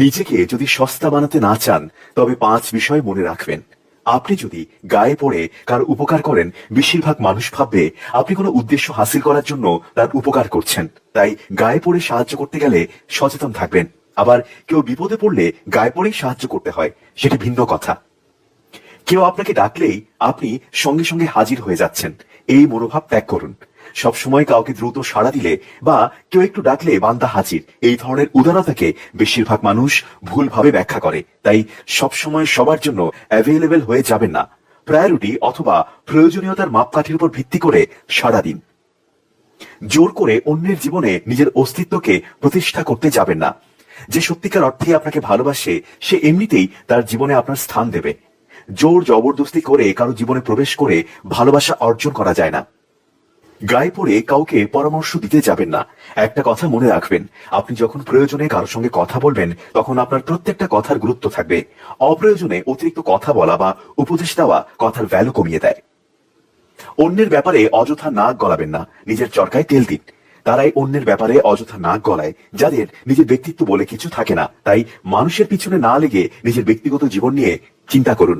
নিজেকে যদি সস্তা বানাতে না চান তবে 5 বিষয় মনে রাখবেন। আপনি যদি গায়ে পড়ে কার উপকার করেন, বেশিরভাগ মানুষ ভাববে আপনি কোনো উদ্দেশ্য হাসিল করার জন্য তার উপকার করছেন। তাই গায়ে পড়ে সাহায্য করতে গেলে সচেতন থাকবেন। আবার কেউ বিপদে পড়লে গায়ে পড়েই সাহায্য করতে হয়, সেটি ভিন্ন কথা। কেউ আপনাকে ডাকলেই আপনি সঙ্গে সঙ্গে হাজির হয়ে যাচ্ছেন, এই মনোভাব ত্যাগ করুন। সবসময় কাউকে দ্রুত সাড়া দিলে বা কেউ একটু ডাকলে বান্দা হাজির, এই ধরনের উদারতাকে বেশিরভাগ মানুষ ভুলভাবে ব্যাখ্যা করে। তাই সবসময় সবার জন্য অ্যাভেলেবেল হয়ে যাবেন না। প্রায়োরিটি অথবা প্রয়োজনীয়তার মাপকাঠির উপর ভিত্তি করে সাড়া দিন। জোর করে অন্যের জীবনে নিজের অস্তিত্বকে প্রতিষ্ঠা করতে যাবেন না। যে সত্যিকার অর্থে আপনাকে ভালোবাসে সে এমনিতেই তার জীবনে আপনার স্থান দেবে। জোর জবরদস্তি করে কারো জীবনে প্রবেশ করে ভালোবাসা অর্জন করা যায় না। গায়ে পড়ে কাউকে পরামর্শ দিতে যাবেন না। একটা কথা মনে রাখবেন, আপনি যখন প্রয়োজনে কারোর সঙ্গে কথা বলবেন তখন আপনার প্রত্যেকটা কথার গুরুত্ব থাকবে। অপ্রয়োজনে অতিরিক্ত কথা বলা বা উপদেশ দেওয়া কথার ভ্যালু কমিয়ে দেয়। অন্যের ব্যাপারে অযথা নাক গলাবেন না, নিজের চরকায় তেল দিন। তারাই অন্যের ব্যাপারে অযথা নাক গলায় যাদের নিজের ব্যক্তিত্ব বলে কিছু থাকে না। তাই মানুষের পিছনে না লেগে নিজের ব্যক্তিগত জীবন নিয়ে চিন্তা করুন।